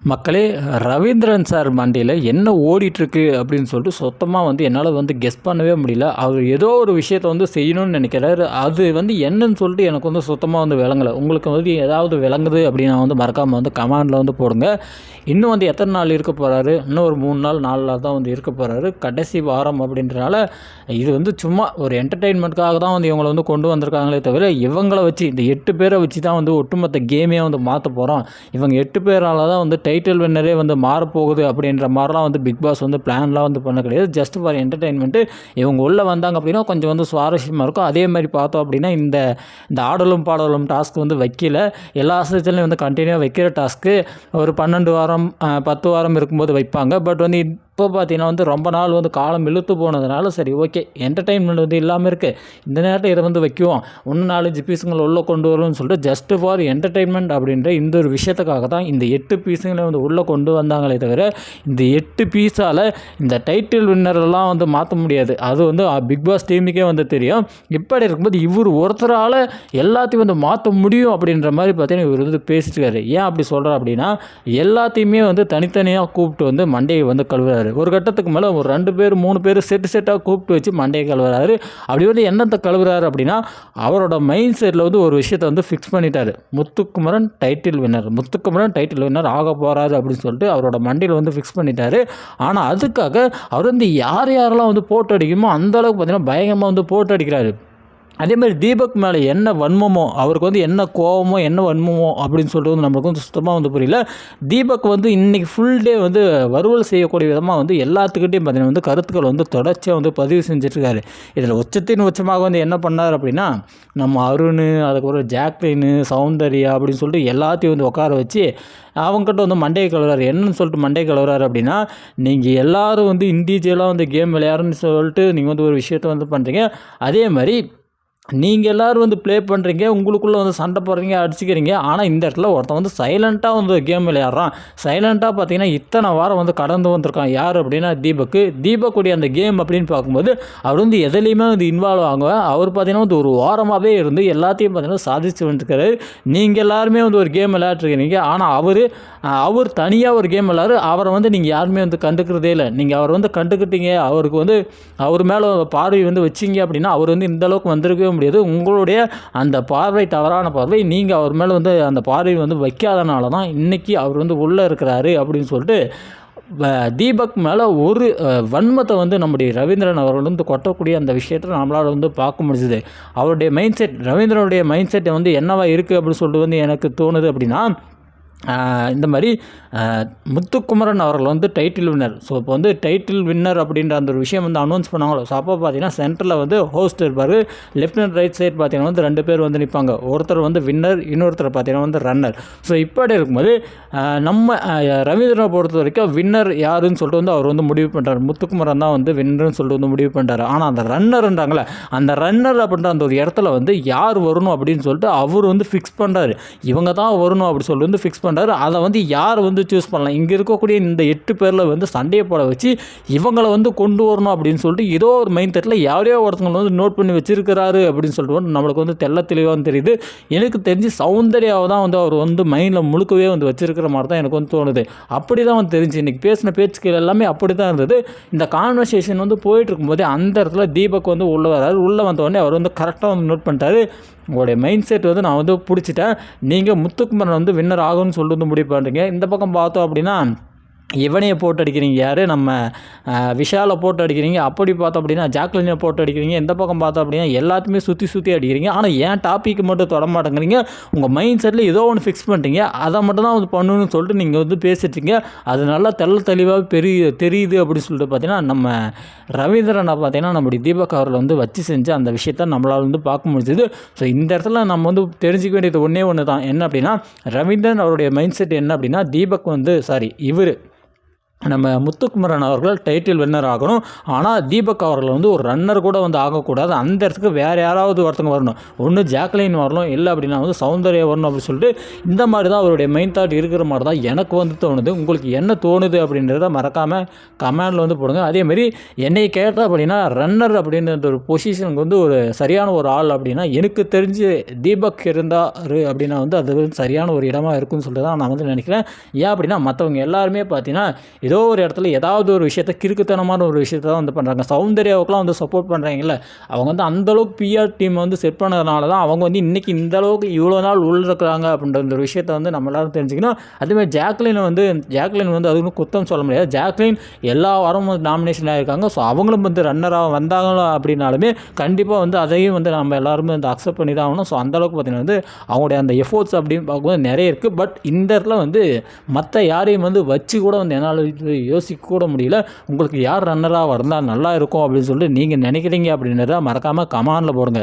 மக்களே, ரவீந்திரன் சார் மண்டையில் என்ன ஓடிட்டுருக்கு அப்படின்னு சொல்லிட்டு சுத்தமாக என்னால் கெஸ் பண்ணவே முடியல. அவர் ஏதோ ஒரு விஷயத்த செய்யணும்னு நினைக்கிறாரு. அது என்னன்னு சொல்லிட்டு எனக்கு சுத்தமாக விளங்கலை. உங்களுக்கு ஏதாவது விளங்குது அப்படின்னு நான் மறக்காமல் கமெண்டில் போடுங்க. இன்னும் எத்தனை நாள் இருக்க போகிறாரு? இன்னும் ஒரு 3 நாள் 4 நாள் தான் இருக்க போகிறாரு. கடைசி வாரம் அப்படின்றனால இது சும்மா ஒரு என்டர்டெயின்மெண்ட்காக தான் இவங்களை கொண்டு வந்திருக்காங்களே தவிர, இவங்கள வச்சு இந்த 8 பேரை வச்சு தான் ஒட்டுமொத்த கேமே மாற்ற போகிறோம். இவங்க 8 பேரால் தான் டைட்டில் வின்னரே மாறப்போகுது அப்படின்ற மாதிரிலாம் பிக் பாஸ் பிளான்லாம் பண்ண கிடையாது. Just for என்டர்டெயின்மெண்ட்டு. இவங்க உள்ளே வந்தாங்க அப்படின்னா கொஞ்சம் சுவாரஸ்யமாக இருக்கும். அதே மாதிரி பார்த்தோம் அப்படின்னா இந்த ஆடலும் பாடலும் டாஸ்க் வைக்கல. எல்லா சீசன்லையும் கண்டினியூவாக வைக்கிற டாஸ்க்கு ஒரு 12 வாரம் 10 வாரம் இருக்கும்போது வைப்பாங்க. பட் இப்போ பார்த்தீங்கன்னா ரொம்ப நாள் காலம் இழுத்து போனதுனால சரி ஓகே, என்டர்டெயின்மெண்ட் இல்லாமல் இருக்குது, இந்த நேரத்தில் இதை வைக்குவோம், இன்னும் 4 பீஸுங்களை உள்ளே கொண்டு வரும்னு சொல்லிட்டு ஜஸ்ட் ஃபார் என்டர்டெயின்மெண்ட் அப்படின்ற இந்த ஒரு விஷயத்துக்காக தான் இந்த 8 பீஸுங்களை உள்ளே கொண்டு வந்தாங்களே தவிர, இந்த 8 பீஸால் இந்த டைட்டில் வின்னரெல்லாம் மாற்ற முடியாது. அது பிக் பாஸ் டீமுக்கே தெரியும். இப்படி இருக்கும்போது இவர் ஒருத்தரால் எல்லாத்தையும் மாற்ற முடியும் அப்படின்ற மாதிரி பார்த்தீங்கன்னா இவர் பேசிட்டுருக்காரு. ஏன் அப்படி சொல்கிறார் அப்படின்னா, எல்லாத்தையுமே தனித்தனியாக கூப்பிட்டு மண்டையை கழுவுறாரு. ஒரு கட்டத்துக்கு மேலே ஒரு 2 பேர் 3 பேர் செட்டாக கூப்பிட்டு வச்சு மண்டையை கழுவுறாரு. அப்படி என்னத்தை கழுவுறாரு அப்படின்னா, அவரோட மைண்ட் செட்டில் ஒரு விஷயத்தை ஃபிக்ஸ் பண்ணிட்டாரு. முத்துக்குமரன் டைட்டில் வின்னர் ஆக போகிறாரு அப்படின்னு சொல்லிட்டு அவரோட மண்டையில் ஃபிக்ஸ் பண்ணிட்டாரு. ஆனால் அதுக்காக அவர் யார் யாரெல்லாம் போட்டு அடிக்குமோ அந்தளவுக்கு பார்த்தீங்கன்னா பயங்கரமாக போட்டு அடிக்கிறாரு. அதே மாதிரி தீபக் மேலே என்ன வன்மமோ, அவருக்கு என்ன கோவமோ என்ன வன்மமோ அப்படின்னு சொல்லிட்டு நம்மளுக்கு சுத்தமாக புரியல. தீபக் இன்றைக்கி ஃபுல் டே வறுவல் செய்யக்கூடிய விதமாக எல்லாத்துக்கிட்டையும் பார்த்தீங்கன்னா கருத்துக்கள் தொடர்ச்சியாக பதிவு செஞ்சிட்ருக்காரு. இதில் உச்சத்தின் உச்சமாக என்ன பண்ணார் அப்படின்னா, நம்ம அருண், அதுக்கப்புறம் ஜாக்லின், சௌந்தர்யா அப்படின்னு சொல்லிட்டு எல்லாத்தையும் உட்கார வச்சு அவங்ககிட்ட மண்டையை கழுவுறாரு. என்னன்னு சொல்லிட்டு மண்டையை கழுவுறாரு அப்படின்னா, நீங்கள் எல்லோரும் இண்டிவிஜுவலாக கேம் விளையாடுன்னு சொல்லிட்டு நீங்கள் ஒரு விஷயத்தை பண்ணுறீங்க. அதே மாதிரி நீங்கள் எல்லோரும் ப்ளே பண்ணுறீங்க, உங்களுக்குள்ளே சண்டை போடுறீங்க, அடிச்சுக்கிறீங்க. ஆனால் இந்த இடத்துல ஒருத்தன் சைலண்ட்டாக கேம் விளையாடுறான். சைலண்ட்டாக பார்த்தீங்கன்னா இத்தனை வாரம் கடந்து வந்திருக்கான். யார் அப்படின்னா தீபக்குடைய அந்த கேம் அப்படின்னு பார்க்கும்போது அவர் எதுலேயுமே இன்வால்வ் ஆகுவேன். அவர் பார்த்தீங்கன்னா ஒரு வாரமாகவே இருந்து எல்லாத்தையும் பார்த்தீங்கன்னா சாதிச்சு வந்துருக்காரு. நீங்கள் எல்லாருமே ஒரு கேம் விளையாட்டுருக்கீங்க. ஆனால் அவர் தனியாக ஒரு கேம் விளையாடு. அவரை நீங்கள் யாருமே கண்டுக்கிறதே இல்லை. நீங்கள் அவர் கண்டுக்கிட்டீங்க, அவருக்கு அவர் மேலே பார்வை வச்சிங்க அப்படின்னா அவர் இந்தளவுக்கு வந்திருக்கவே முடியாது. உங்களுடைய அந்த பார்வை தவறான பார்வை. நீங்கள் அவர் மேலே அந்த பார்வை வைக்காதனால தான் இன்றைக்கி அவர் உள்ளே இருக்கிறாரு அப்படின்னு சொல்லிட்டு தீபக் மேலே ஒரு வன்மத்தை நம்முடைய ரவீந்திரன் அவர்கள் கொட்டக்கூடிய அந்த விஷயத்தை நம்மளால் பார்க்க முடிஞ்சுது. அவருடைய மைண்ட் செட், ரவீந்திரனுடைய மைண்ட் செட் என்னவா இருக்குது அப்படின்னு சொல்லிட்டு எனக்கு தோணுது அப்படின்னா, இந்த மாதிரி முத்துக்குமரன் அவர்கள் டைட்டில் வின்னர். ஸோ இப்போ டைட்டில் வின்னர் அப்படின்ற அந்த ஒரு விஷயம் அனௌன்ஸ் பண்ணாங்களோ. ஸோ அப்போ பார்த்தீங்கன்னா சென்டரில் ஹோஸ்ட் இருப்பார். லெஃப்ட் அண்ட் ரைட் சைட் பார்த்தீங்கன்னா 2 பேர் நிற்பாங்க. ஒருத்தர் வின்னர், இன்னொருத்தர் பார்த்தீங்கன்னா ரன்னர். ஸோ இப்படி இருக்கும்போது நம்ம ரவீந்திரனை பொறுத்த வரைக்கும் வின்னர் யாருன்னு சொல்லிட்டு அவர் முடிவு பண்ணுறாரு. முத்துக்குமரன் தான் வின்னர்னு சொல்லிட்டு முடிவு பண்ணுறாரு. ஆனால் அந்த ரன்னர்ன்றாங்களே, அந்த ரன்னர் அப்படின்ற அந்த ஒரு இடத்துல யார் வரணும் அப்படின்னு சொல்லிட்டு அவர் ஃபிக்ஸ் பண்ணுறாரு. இவங்க தான் வரணும் அப்படி சொல்லிட்டு ஃபிக்ஸ் பண்ணுறாரு. அதை யார் சூஸ் பண்ணலாம். இங்கே இருக்கக்கூடிய இந்த 8 பேரில் சண்டையை போட வச்சு இவங்களை கொண்டு வரணும் அப்படின்னு சொல்லிட்டு ஏதோ ஒரு மைண்ட் செட்டில் யாரையோ ஒருத்தவங்க நோட் பண்ணி வச்சிருக்கிறாரு அப்படின்னு சொல்லிட்டு நம்மளுக்கு தெள்ள தெளிவாக தெரியுது. எனக்கு தெரிஞ்சு சௌந்தர்யாவை தான் அவர் மைண்டில் முழுக்கவே வச்சிருக்கிற மாதிரி தான் எனக்கு தோணுது. அப்படி தான் தெரிஞ்சு இன்றைக்கி பேசின பேச்சுக்கள் எல்லாமே அப்படி தான் இருந்தது. இந்த கான்வர்சேஷன் போயிட்டு இருக்கும்போது அந்த இடத்துல தீபக் உள்ளே வராரு. உள்ளே வந்தோடனே அவர் கரெக்டாக நோட் பண்ணிட்டாரு. உங்களுடைய மைண்ட் செட் நான் பிடிச்சிட்டேன். நீங்கள் முத்துக்குமரன் வின்னர் ஆகும்னு சொல்லிட்டு முடிவு பண்ணுறீங்க. இந்த பக்கம் பார்த்தோம் அப்படின்னா இவனையை போட்டு அடிக்கிறீங்க, யார் நம்ம விஷாலை போட்டு அடிக்கிறீங்க. அப்படி பார்த்தோம் அப்படின்னா ஜாக்லினை போட்டு அடிக்கிறீங்க. இந்த பக்கம் பார்த்தோம் அப்படின்னா எல்லாத்தையுமே சுற்றி அடிக்கிறீங்க. ஆனால் ஏன் டாப்பிக்கு மட்டும் தொட மாட்டேங்கிறீங்க. உங்கள் மைண்ட் செட்டில் ஏதோ ஒன்று ஃபிக்ஸ் பண்ணிட்டீங்க, அதை மட்டும் தான் பண்ணணும்னு சொல்லிட்டு நீங்கள் பேசிட்டீங்க. அது நல்லா தெளிவாக தெரியுது அப்படின்னு சொல்லிட்டு பார்த்தீங்கன்னா நம்ம ரவீந்திரனை பார்த்தீங்கன்னா நம்முடைய தீபக் அவர்கள் வச்சு செஞ்சு அந்த விஷயத்த நம்மளால் பார்க்க முடிஞ்சது. ஸோ இந்த இடத்துல நம்ம தெரிஞ்சிக்க வேண்டியது ஒன்று தான். என்ன அப்படின்னா, ரவீந்திரன் அவருடைய மைண்ட் செட் என்ன அப்படின்னா, தீபக் இவர் நம்ம முத்துக்குமரன் அவர்கள் டைட்டில் வின்னர் ஆகணும். ஆனால் தீபக் அவர்கள் வந்து ஒரு ரன்னர் கூட வந்து ஆகக்கூடாது. அந்த இடத்துக்கு வேறு யாராவது ஒருத்தங்க வரணும். ஒன்று ஜாக்லின் வரணும், இல்லை அப்படின்னா வந்து சௌந்தர்யா வரணும் அப்படின்னு சொல்லிட்டு இந்த மாதிரி தான் அவருடைய மெயின் தாட் இருக்கிற மாதிரி தான் எனக்கு வந்து தோணுது. உங்களுக்கு என்ன தோணுது அப்படின்றத மறக்காமல் கமெண்டில் வந்து போடுங்க. அதேமாரி என்னை கேட்டால் அப்படின்னா ரன்னர் அப்படின்ற ஒரு பொசிஷனுக்கு வந்து ஒரு சரியான ஒரு ஆள் அப்படின்னா எனக்கு தெரிஞ்சு தீபக் இருந்தார் அப்படின்னா வந்து அது வந்து சரியான ஒரு இடமா இருக்குன்னு சொல்லிட்டு தான் நான் வந்து நினைக்கிறேன். ஏன் அப்படின்னா மற்றவங்க எல்லாருமே பார்த்தீங்கன்னா ஏதோ ஒரு இடத்துல ஏதாவது ஒரு விஷயத்த கிறுக்குத்தனமான ஒரு விஷயத்த தான் வந்து பண்ணுறாங்க. சௌந்தர்யாவுக்குலாம் வந்து சப்போர்ட் பண்ணுறாங்கல்ல, அவங்க வந்து அந்தளவுக்கு பிஆர் டீம் வந்து செட் பண்ணதுனால தான் அவங்க வந்து இன்றைக்கி இந்த அளவுக்கு இவ்வளோ நாள் இருக்கிறாங்க அப்படின்ற ஒரு விஷயத்த வந்து நம்ம எல்லாரும் தெரிஞ்சுக்கணும். அதேமாதிரி ஜாக்லின் வந்து அதுவும் குத்தம் சொல்ல முடியாது. ஜாக்லின் எல்லா வாரமும் வந்து நாமினேஷன் ஆகிருக்காங்க. ஸோ அவங்களும் வந்து ரன்னராக வந்தாங்க அப்படின்னாலுமே கண்டிப்பாக வந்து அதையும் வந்து நம்ம எல்லாருமே வந்து அக்செப்ட் பண்ணி தான் ஆகணும். ஸோ அந்தளவுக்கு பார்த்திங்கன்னா வந்து அவங்களுடைய அந்த எஃபோர்ட்ஸ் அப்படின்னு பார்க்கும்போது நிறைய இருக்குது. பட் இந்த இடத்துல வந்து மற்ற யாரையும் வந்து வச்சு கூட வந்து என்னால் யோசிக்க கூட முடியல. உங்களுக்கு யார் ரன்னராக வந்தால் நல்லா இருக்கும் அப்படின்னு சொல்லிட்டு நீங்கள் நினைக்கிறீங்க அப்படின்றத மறக்காமல் கமெண்டில் போடுங்க.